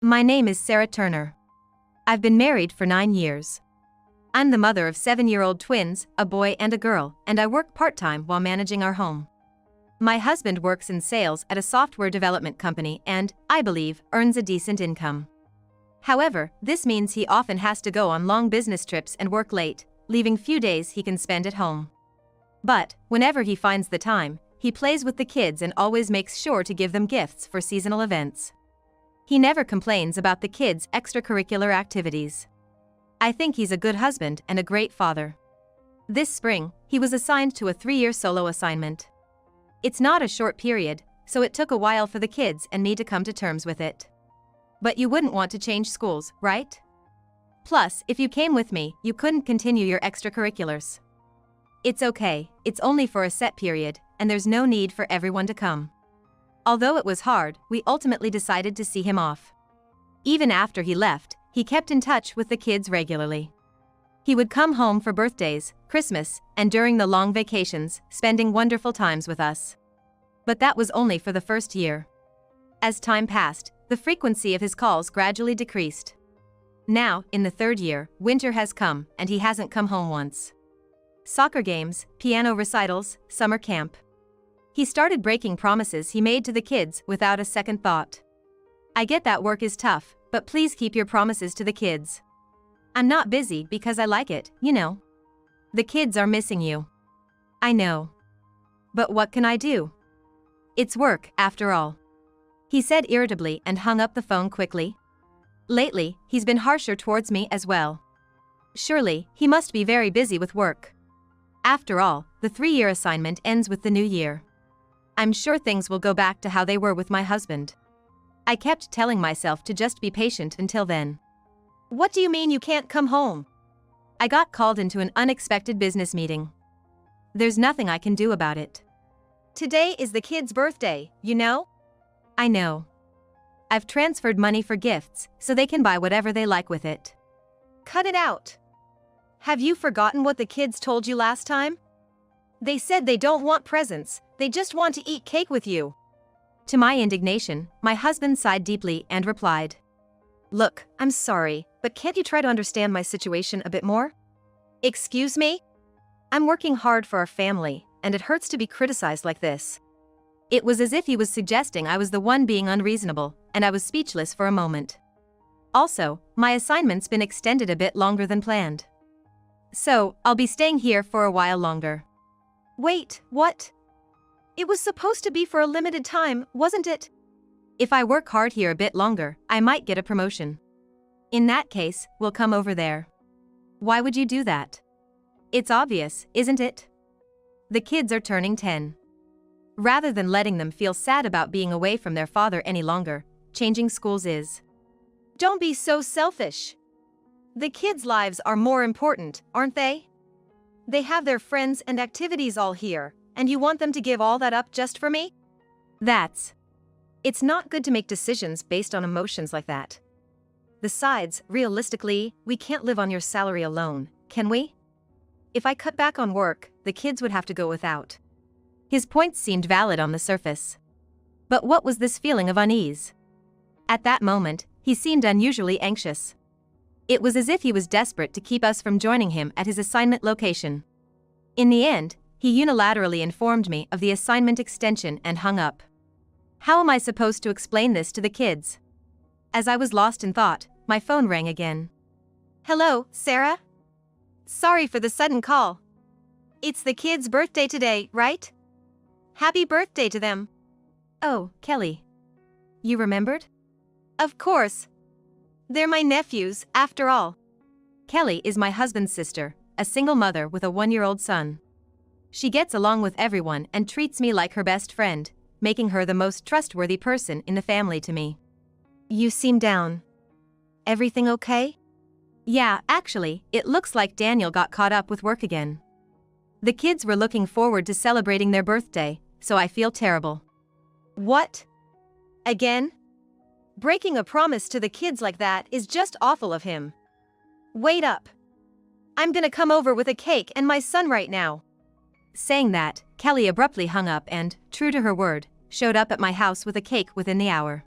My name is Sarah Turner. I've been married for 9 years. I'm the mother of 7-year-old twins, a boy and a girl, and I work part-time while managing our home. My husband works in sales at a software development company and, I believe, earns a decent income. However, this means he often has to go on long business trips and work late, leaving few days he can spend at home. But, whenever he finds the time, he plays with the kids and always makes sure to give them gifts for seasonal events. He never complains about the kids' extracurricular activities. I think he's a good husband and a great father. This spring, he was assigned to a 3-year solo assignment. It's not a short period, so it took a while for the kids and me to come to terms with it. But you wouldn't want to change schools, right? Plus, if you came with me, you couldn't continue your extracurriculars. It's okay, it's only for a set period, and there's no need for everyone to come. Although it was hard, we ultimately decided to see him off. Even after he left, he kept in touch with the kids regularly. He would come home for birthdays, Christmas, and during the long vacations, spending wonderful times with us. But that was only for the first year. As time passed, the frequency of his calls gradually decreased. Now, in the 3rd year, winter has come, and he hasn't come home once. Soccer games, piano recitals, summer camp. He started breaking promises he made to the kids without a second thought. I get that work is tough, but please keep your promises to the kids. I'm not busy because I like it, you know. The kids are missing you. I know. But what can I do? It's work, after all. He said irritably and hung up the phone quickly. Lately, he's been harsher towards me as well. Surely, he must be very busy with work. After all, the 3-year assignment ends with the new year. I'm sure things will go back to how they were with my husband. I kept telling myself to just be patient until then. What do you mean you can't come home? I got called into an unexpected business meeting. There's nothing I can do about it. Today is the kid's birthday, you know? I know. I've transferred money for gifts, so they can buy whatever they like with it. Cut it out. Have you forgotten what the kids told you last time? They said they don't want presents, they just want to eat cake with you. To my indignation, my husband sighed deeply and replied, "Look, I'm sorry, but can't you try to understand my situation a bit more? Excuse me? I'm working hard for our family, and it hurts to be criticized like this." It was as if he was suggesting I was the one being unreasonable, and I was speechless for a moment. Also, my assignment's been extended a bit longer than planned. So, I'll be staying here for a while longer. Wait, what? It was supposed to be for a limited time, wasn't it? If I work hard here a bit longer, I might get a promotion. In that case, we'll come over there. Why would you do that? It's obvious, isn't it? The kids are turning 10. Rather than letting them feel sad about being away from their father any longer, changing schools is. Don't be so selfish. The kids' lives are more important, aren't they? They have their friends and activities all here, and you want them to give all that up just for me? It's not good to make decisions based on emotions like that. Besides, realistically, we can't live on your salary alone, can we? If I cut back on work, the kids would have to go without. His points seemed valid on the surface. But what was this feeling of unease? At that moment, he seemed unusually anxious. It was as if he was desperate to keep us from joining him at his assignment location. In the end, he unilaterally informed me of the assignment extension and hung up. How am I supposed to explain this to the kids? As I was lost in thought, my phone rang again. Hello, Sarah? Sorry for the sudden call. It's the kids' birthday today, right? Happy birthday to them. Oh, Kelly. You remembered? Of course. They're my nephews, after all. Kelly is my husband's sister, a single mother with a 1-year-old son. She gets along with everyone and treats me like her best friend, making her the most trustworthy person in the family to me. You seem down. Everything okay? Yeah, actually, it looks like Daniel got caught up with work again. The kids were looking forward to celebrating their birthday, so I feel terrible. What? Again? Breaking a promise to the kids like that is just awful of him. Wait up. I'm gonna come over with a cake and my son right now. Saying that, Kelly abruptly hung up and, true to her word, showed up at my house with a cake within the hour.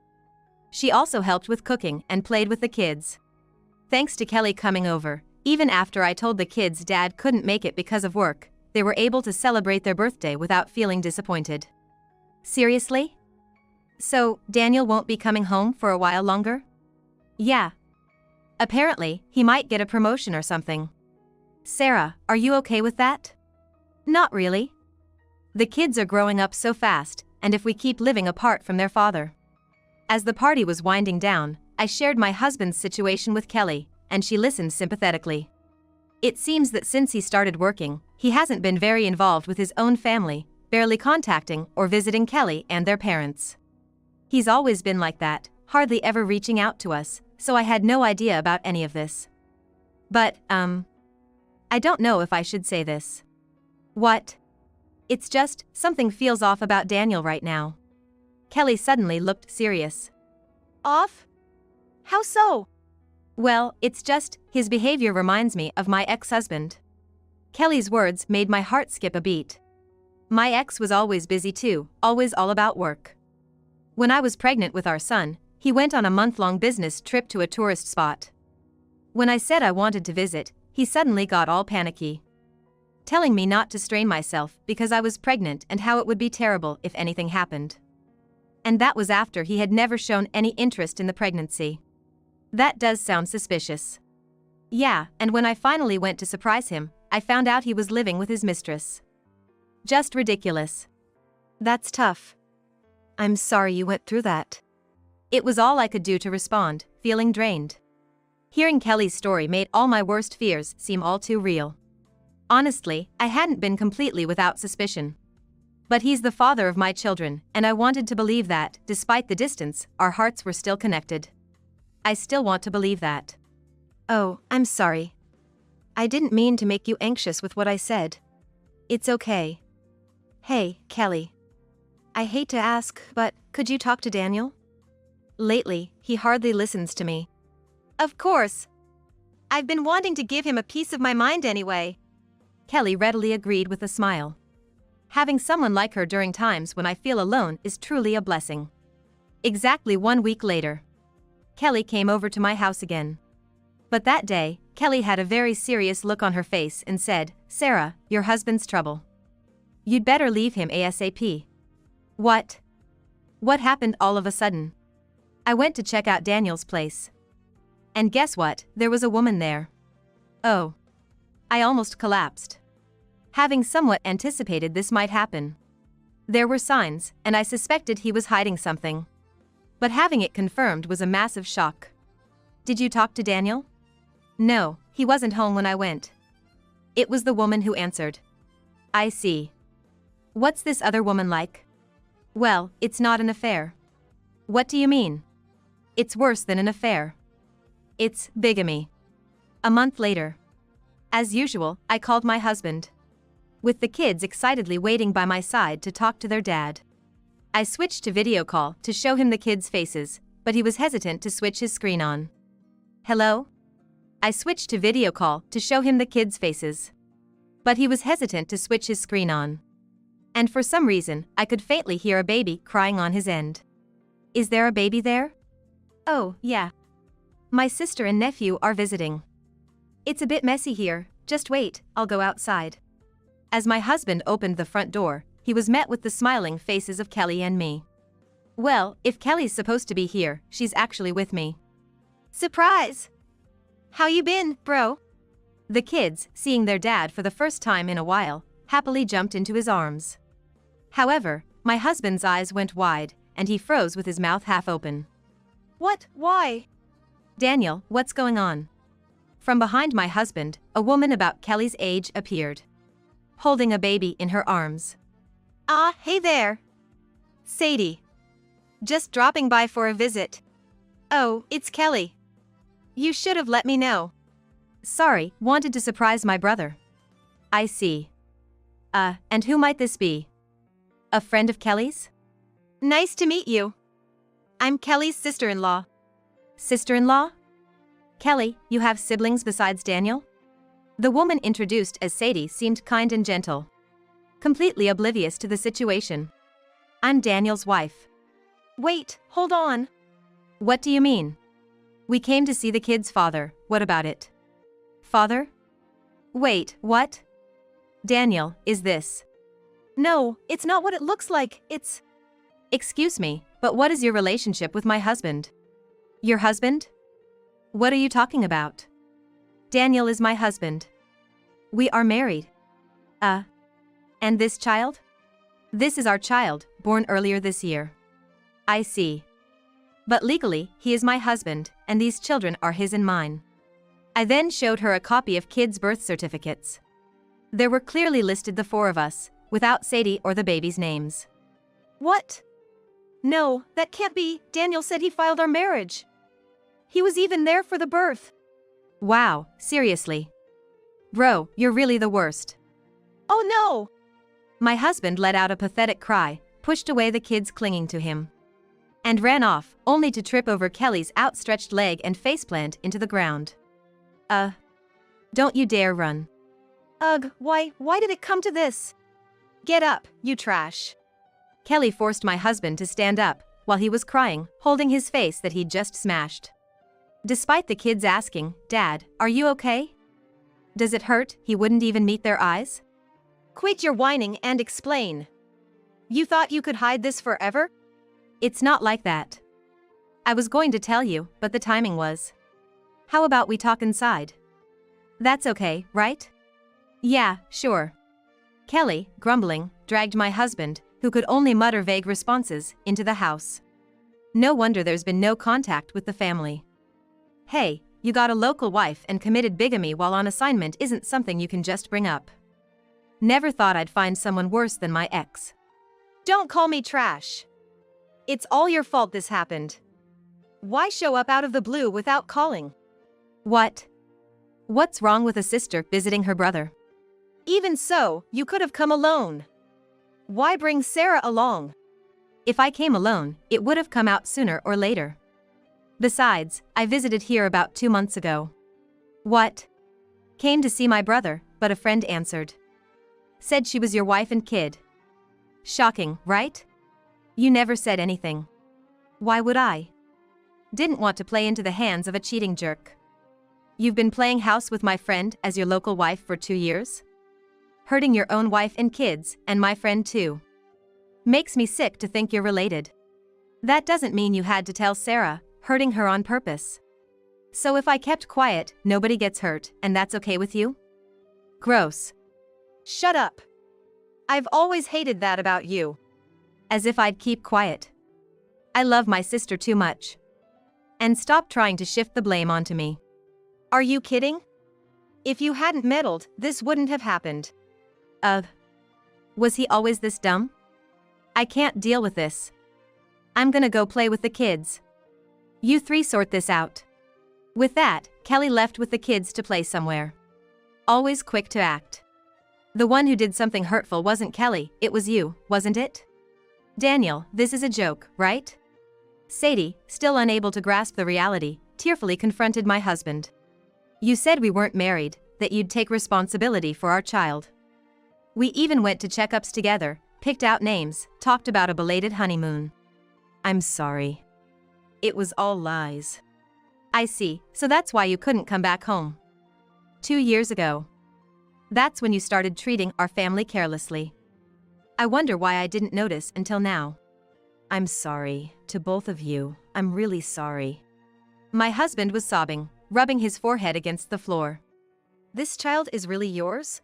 She also helped with cooking and played with the kids. Thanks to Kelly coming over, even after I told the kids Dad couldn't make it because of work, they were able to celebrate their birthday without feeling disappointed. Seriously? So, Daniel won't be coming home for a while longer? Yeah. Apparently, he might get a promotion or something. Sarah, are you okay with that? Not really. The kids are growing up so fast, and if we keep living apart from their father. As the party was winding down, I shared my husband's situation with Kelly, and she listened sympathetically. It seems that since he started working, he hasn't been very involved with his own family, barely contacting or visiting Kelly and their parents. He's always been like that, hardly ever reaching out to us, so I had no idea about any of this. But, I don't know if I should say this. What? It's just, something feels off about Daniel right now. Kelly suddenly looked serious. Off? How so? Well, it's just, his behavior reminds me of my ex-husband. Kelly's words made my heart skip a beat. My ex was always busy too, always all about work. When I was pregnant with our son, he went on a month-long business trip to a tourist spot. When I said I wanted to visit, he suddenly got all panicky, telling me not to strain myself because I was pregnant and how it would be terrible if anything happened. And that was after he had never shown any interest in the pregnancy. That does sound suspicious. Yeah, and when I finally went to surprise him, I found out he was living with his mistress. Just ridiculous. That's tough. I'm sorry you went through that. It was all I could do to respond, feeling drained. Hearing Kelly's story made all my worst fears seem all too real. Honestly, I hadn't been completely without suspicion. But he's the father of my children, and I wanted to believe that, despite the distance, our hearts were still connected. I still want to believe that. Oh, I'm sorry. I didn't mean to make you anxious with what I said. It's okay. Hey, Kelly. I hate to ask, but could you talk to Daniel? Lately, he hardly listens to me. Of course. I've been wanting to give him a piece of my mind anyway. Kelly readily agreed with a smile. Having someone like her during times when I feel alone is truly a blessing. Exactly 1 week later, Kelly came over to my house again. But that day, Kelly had a very serious look on her face and said, "Sarah, your husband's trouble. You'd better leave him ASAP." What? What happened all of a sudden? I went to check out Daniel's place. And guess what, there was a woman there. Oh. I almost collapsed. Having somewhat anticipated this might happen. There were signs, and I suspected he was hiding something. But having it confirmed was a massive shock. Did you talk to Daniel? No, he wasn't home when I went. It was the woman who answered. I see. What's this other woman like? Well, it's not an affair. What do you mean? It's worse than an affair. It's bigamy. A month later. As usual, I called my husband, with the kids excitedly waiting by my side to talk to their dad. I switched to video call to show him the kids' faces, but he was hesitant to switch his screen on. Hello? I switched to video call to show him the kids' faces, but he was hesitant to switch his screen on. And for some reason, I could faintly hear a baby crying on his end. Is there a baby there? Oh, yeah. My sister and nephew are visiting. It's a bit messy here, just wait, I'll go outside. As my husband opened the front door, he was met with the smiling faces of Kelly and me. Well, if Kelly's supposed to be here, she's actually with me. Surprise! How you been, bro? The kids, seeing their dad for the first time in a while, happily jumped into his arms. However, my husband's eyes went wide, and he froze with his mouth half open. What? Why? Daniel, what's going on? From behind my husband, a woman about Kelly's age appeared, holding a baby in her arms. Ah, hey there. Sadie. Just dropping by for a visit. Oh, it's Kelly. You should have let me know. Sorry, wanted to surprise my brother. I see. And who might this be? A friend of Kelly's? Nice to meet you. I'm Kelly's sister-in-law. Sister-in-law? Kelly, you have siblings besides Daniel? The woman introduced as Sadie seemed kind and gentle, completely oblivious to the situation. I'm Daniel's wife. Wait, hold on. What do you mean? We came to see the kid's father, what about it? Father? Wait, what? Daniel, is this? No, it's not what it looks like, it's… Excuse me, but what is your relationship with my husband? Your husband? What are you talking about? Daniel is my husband. We are married. And this child? This is our child, born earlier this year. I see. But legally, he is my husband, and these children are his and mine. I then showed her a copy of kids' birth certificates. There were clearly listed the four of us, without Sadie or the baby's names. What? No, that can't be. Daniel said he filed our marriage. He was even there for the birth. Wow, seriously. Bro, you're really the worst. Oh no! My husband let out a pathetic cry, pushed away the kids clinging to him, and ran off, only to trip over Kelly's outstretched leg and faceplant into the ground. Don't you dare run. Ugh, why did it come to this? Get up, you trash. Kelly forced my husband to stand up, while he was crying, holding his face that he'd just smashed. Despite the kids asking, Dad, are you okay? Does it hurt? He wouldn't even meet their eyes. Quit your whining and explain. You thought you could hide this forever? It's not like that. I was going to tell you, but the timing was. How about we talk inside? That's okay, right? Yeah, sure. Kelly, grumbling, dragged my husband, who could only mutter vague responses, into the house. No wonder there's been no contact with the family. Hey, you got a local wife and committed bigamy while on assignment isn't something you can just bring up. Never thought I'd find someone worse than my ex. Don't call me trash. It's all your fault this happened. Why show up out of the blue without calling? What? What's wrong with a sister visiting her brother? Even so, you could have come alone. Why bring Sarah along? If I came alone, it would have come out sooner or later. Besides, I visited here about 2 months ago. What? Came to see my brother, but a friend answered. Said she was your wife and kid. Shocking, right? You never said anything. Why would I? Didn't want to play into the hands of a cheating jerk. You've been playing house with my friend as your local wife for 2 years? Hurting your own wife and kids, and my friend too. Makes me sick to think you're related. That doesn't mean you had to tell Sarah, hurting her on purpose. So if I kept quiet, nobody gets hurt, and that's okay with you? Gross. Shut up. I've always hated that about you. As if I'd keep quiet. I love my sister too much. And stop trying to shift the blame onto me. Are you kidding? If you hadn't meddled, this wouldn't have happened. Was he always this dumb? I can't deal with this. I'm gonna go play with the kids. You three sort this out. With that, Kelly left with the kids to play somewhere. Always quick to act. The one who did something hurtful wasn't Kelly, it was you, wasn't it? Daniel, this is a joke, right? Sadie, still unable to grasp the reality, tearfully confronted my husband. You said we weren't married, that you'd take responsibility for our child. We even went to checkups together, picked out names, talked about a belated honeymoon. I'm sorry. It was all lies. I see, so that's why you couldn't come back home. 2 years ago. That's when you started treating our family carelessly. I wonder why I didn't notice until now. I'm sorry, to both of you, I'm really sorry. My husband was sobbing, rubbing his forehead against the floor. This child is really yours?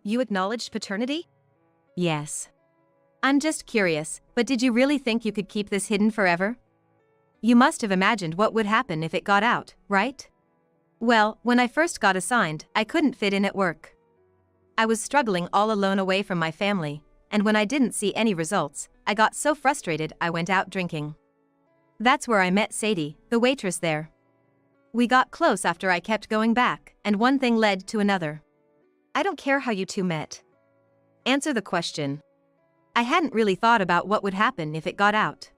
You acknowledged paternity? Yes. I'm just curious, but did you really think you could keep this hidden forever? You must have imagined what would happen if it got out, right? Well, when I first got assigned, I couldn't fit in at work. I was struggling all alone away from my family, and when I didn't see any results, I got so frustrated I went out drinking. That's where I met Sadie, the waitress there. We got close after I kept going back, and one thing led to another. I don't care how you two met. Answer the question. I hadn't really thought about what would happen if it got out.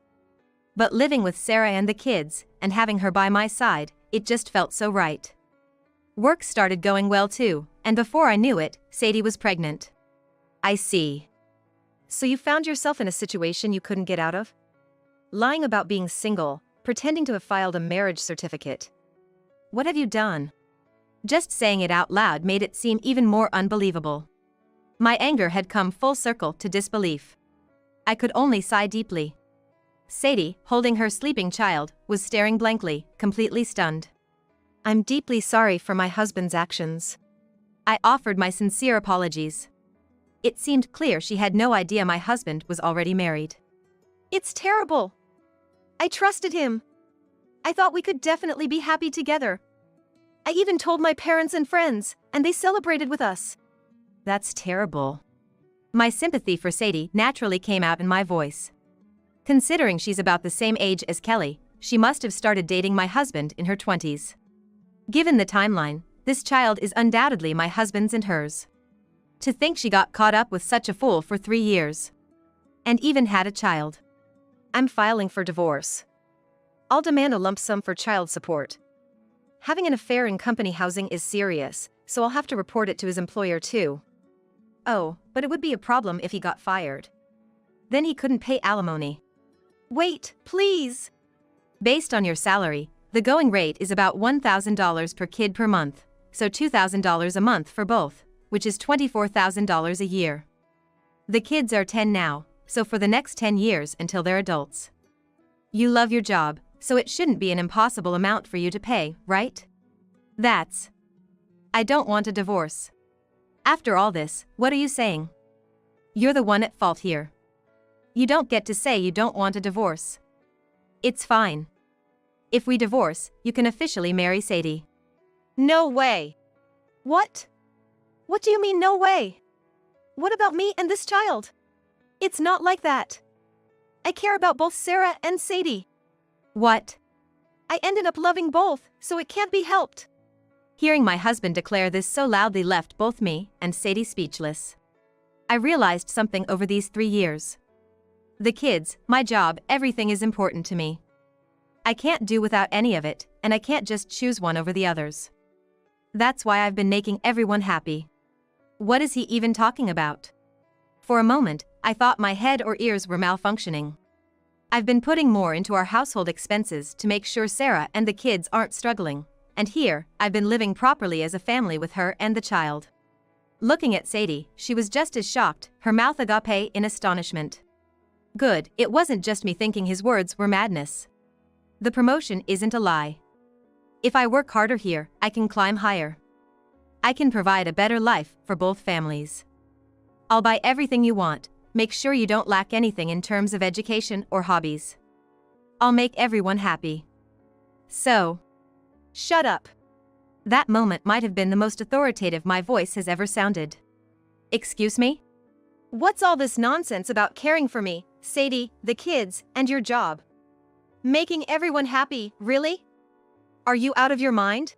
But living with Sarah and the kids, and having her by my side, it just felt so right. Work started going well too, and before I knew it, Sadie was pregnant. I see. So you found yourself in a situation you couldn't get out of? Lying about being single, pretending to have filed a marriage certificate. What have you done? Just saying it out loud made it seem even more unbelievable. My anger had come full circle to disbelief. I could only sigh deeply. Sadie, holding her sleeping child, was staring blankly, completely stunned. I'm deeply sorry for my husband's actions. I offered my sincere apologies. It seemed clear she had no idea my husband was already married. It's terrible. I trusted him. I thought we could definitely be happy together. I even told my parents and friends, and they celebrated with us. That's terrible. My sympathy for Sadie naturally came out in my voice. Considering she's about the same age as Kelly, she must have started dating my husband in her 20s. Given the timeline, this child is undoubtedly my husband's and hers. To think she got caught up with such a fool for 3 years. And even had a child. I'm filing for divorce. I'll demand a lump sum for child support. Having an affair in company housing is serious, so I'll have to report it to his employer too. Oh, but it would be a problem if he got fired. Then he couldn't pay alimony. Wait, please! Based on your salary, the going rate is about $1,000 per kid per month, so $2,000 a month for both, which is $24,000 a year. The kids are 10 now, so for the next 10 years until they're adults. You love your job, so it shouldn't be an impossible amount for you to pay, right? I don't want a divorce. After all this, what are you saying? You're the one at fault here. You don't get to say you don't want a divorce. It's fine. If we divorce, you can officially marry Sadie. No way. What? What do you mean no way? What about me and this child? It's not like that. I care about both Sarah and Sadie. What? I ended up loving both, so it can't be helped. Hearing my husband declare this so loudly left both me and Sadie speechless. I realized something over these 3 years. The kids, my job, everything is important to me. I can't do without any of it, and I can't just choose one over the others. That's why I've been making everyone happy. What is he even talking about? For a moment, I thought my head or ears were malfunctioning. I've been putting more into our household expenses to make sure Sarah and the kids aren't struggling, and here, I've been living properly as a family with her and the child. Looking at Sadie, she was just as shocked, her mouth agape in astonishment. Good, it wasn't just me thinking his words were madness. The promotion isn't a lie. If I work harder here, I can climb higher. I can provide a better life for both families. I'll buy everything you want, make sure you don't lack anything in terms of education or hobbies. I'll make everyone happy. So, shut up. That moment might have been the most authoritative my voice has ever sounded. Excuse me? What's all this nonsense about caring for me, Sadie, the kids, and your job? Making everyone happy, really? Are you out of your mind?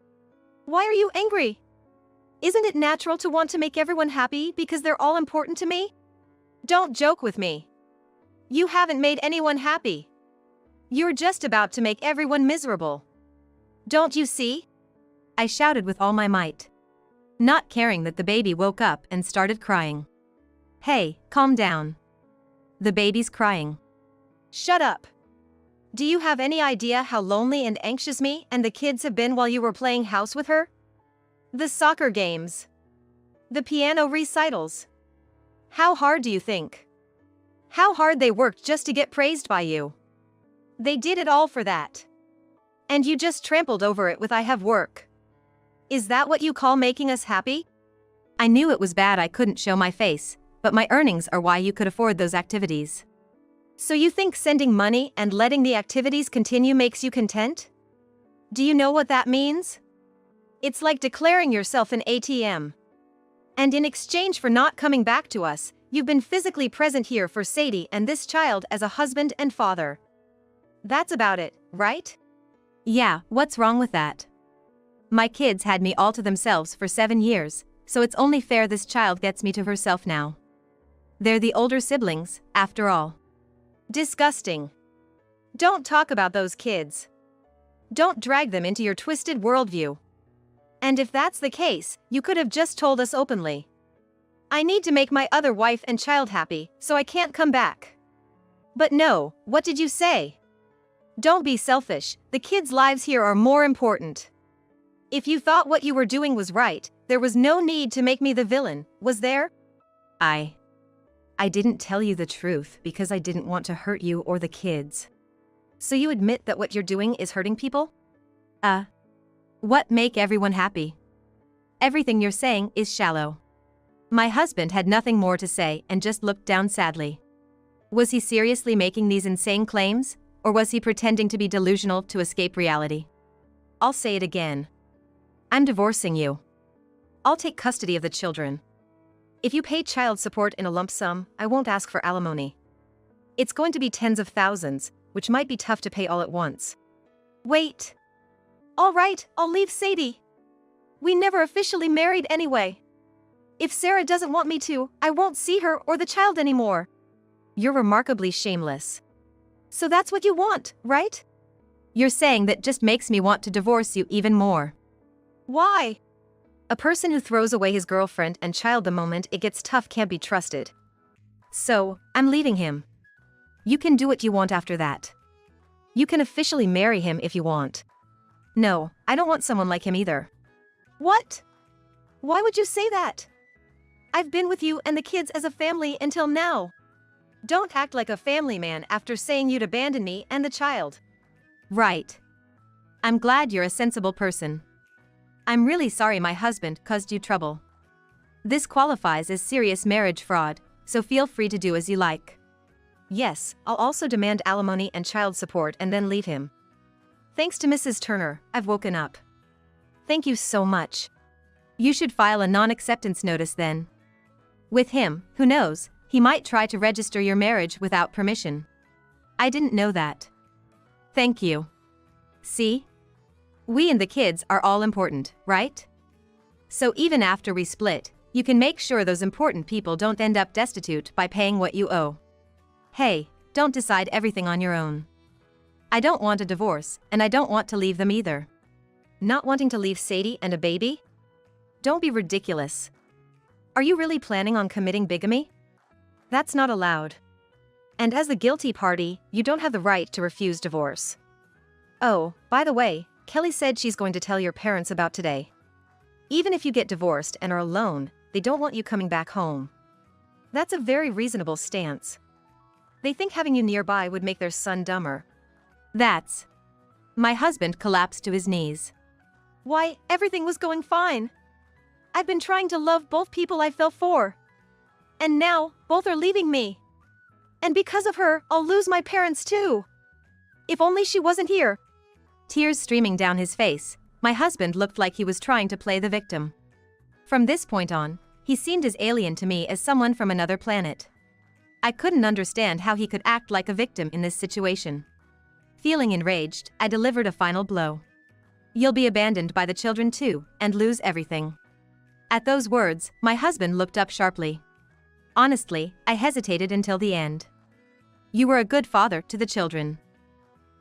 Why are you angry? Isn't it natural to want to make everyone happy because they're all important to me? Don't joke with me. You haven't made anyone happy. You're just about to make everyone miserable. Don't you see? I shouted with all my might. Not caring that the baby woke up and started crying. Hey, calm down. The baby's crying. Shut up. Do you have any idea how lonely and anxious me and the kids have been while you were playing house with her? The soccer games. The piano recitals. How hard do you think? How hard they worked just to get praised by you. They did it all for that. And you just trampled over it with I have work. Is that what you call making us happy? I knew it was bad I couldn't show my face, but my earnings are why you could afford those activities. So you think sending money and letting the activities continue makes you content? Do you know what that means? It's like declaring yourself an ATM. And in exchange for not coming back to us, you've been physically present here for Sadie and this child as a husband and father. That's about it, right? Yeah, what's wrong with that? My kids had me all to themselves for 7 years, so it's only fair this child gets me to herself now. They're the older siblings, after all. Disgusting. Don't talk about those kids. Don't drag them into your twisted worldview. And if that's the case, you could have just told us openly. I need to make my other wife and child happy, so I can't come back. But no, what did you say? Don't be selfish, the kids' lives here are more important. If you thought what you were doing was right, there was no need to make me the villain, was there? I didn't tell you the truth because I didn't want to hurt you or the kids. So you admit that what you're doing is hurting people? What make everyone happy? Everything you're saying is shallow. My husband had nothing more to say and just looked down sadly. Was he seriously making these insane claims, or was he pretending to be delusional to escape reality? I'll say it again. I'm divorcing you. I'll take custody of the children. If you pay child support in a lump sum, I won't ask for alimony. It's going to be tens of thousands, which might be tough to pay all at once. Wait. All right, I'll leave Sadie. We never officially married anyway. If Sarah doesn't want me to, I won't see her or the child anymore. You're remarkably shameless. So that's what you want, right? You're saying that just makes me want to divorce you even more. Why? A person who throws away his girlfriend and child the moment it gets tough can't be trusted. So, I'm leaving him. You can do what you want after that. You can officially marry him if you want. No, I don't want someone like him either. What? Why would you say that? I've been with you and the kids as a family until now. Don't act like a family man after saying you'd abandon me and the child. Right. I'm glad you're a sensible person. I'm really sorry my husband caused you trouble. This qualifies as serious marriage fraud, so feel free to do as you like. Yes, I'll also demand alimony and child support and then leave him. Thanks to Mrs. Turner, I've woken up. Thank you so much. You should file a non-acceptance notice then. With him, who knows, he might try to register your marriage without permission. I didn't know that. Thank you. See? We and the kids are all important, right? So even after we split, you can make sure those important people don't end up destitute by paying what you owe. Hey, don't decide everything on your own. I don't want a divorce, and I don't want to leave them either. Not wanting to leave Sadie and a baby? Don't be ridiculous. Are you really planning on committing bigamy? That's not allowed. And as the guilty party, you don't have the right to refuse divorce. Oh, by the way, Kelly said she's going to tell your parents about today. Even if you get divorced and are alone, they don't want you coming back home. That's a very reasonable stance. They think having you nearby would make their son dumber. My husband collapsed to his knees. Why, everything was going fine. I've been trying to love both people I fell for. And now, both are leaving me. And because of her, I'll lose my parents too. If only she wasn't here. Tears streaming down his face, my husband looked like he was trying to play the victim. From this point on, he seemed as alien to me as someone from another planet. I couldn't understand how he could act like a victim in this situation. Feeling enraged, I delivered a final blow. You'll be abandoned by the children too, and lose everything. At those words, my husband looked up sharply. Honestly, I hesitated until the end. You were a good father to the children.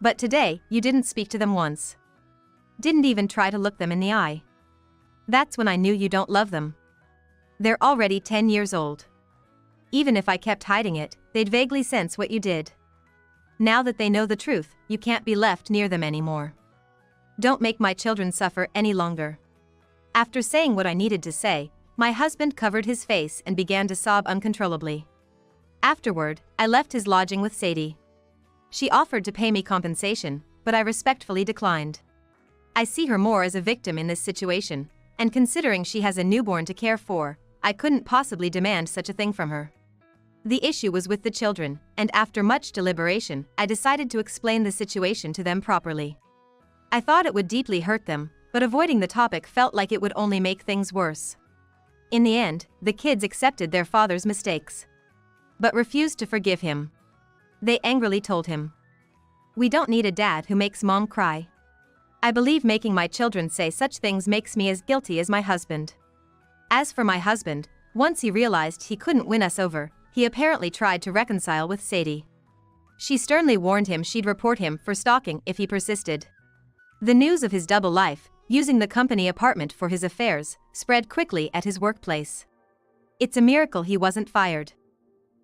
But today, you didn't speak to them once. Didn't even try to look them in the eye. That's when I knew you don't love them. They're already 10 years old. Even if I kept hiding it, they'd vaguely sense what you did. Now that they know the truth, you can't be left near them anymore. Don't make my children suffer any longer. After saying what I needed to say, my husband covered his face and began to sob uncontrollably. Afterward, I left his lodging with Sadie. She offered to pay me compensation, but I respectfully declined. I see her more as a victim in this situation, and considering she has a newborn to care for, I couldn't possibly demand such a thing from her. The issue was with the children, and after much deliberation, I decided to explain the situation to them properly. I thought it would deeply hurt them, but avoiding the topic felt like it would only make things worse. In the end, the kids accepted their father's mistakes, but refused to forgive him. They angrily told him, "We don't need a dad who makes mom cry." I believe making my children say such things makes me as guilty as my husband. As for my husband, once he realized he couldn't win us over, he apparently tried to reconcile with Sadie. She sternly warned him she'd report him for stalking if he persisted. The news of his double life, using the company apartment for his affairs, spread quickly at his workplace. It's a miracle he wasn't fired.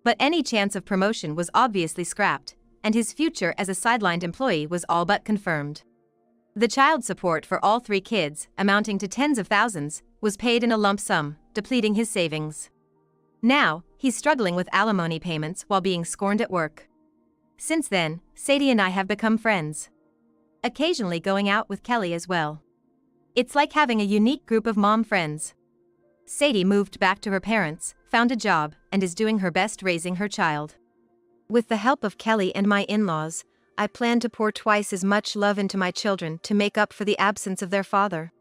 But any chance of promotion was obviously scrapped, and his future as a sidelined employee was all but confirmed. The child support for all 3 kids, amounting to tens of thousands, was paid in a lump sum, depleting his savings. Now, he's struggling with alimony payments while being scorned at work. Since then, Sadie and I have become friends. Occasionally going out with Kelly as well. It's like having a unique group of mom friends. Sadie moved back to her parents, found a job, and is doing her best raising her child. With the help of Kelly and my in-laws, I plan to pour twice as much love into my children to make up for the absence of their father.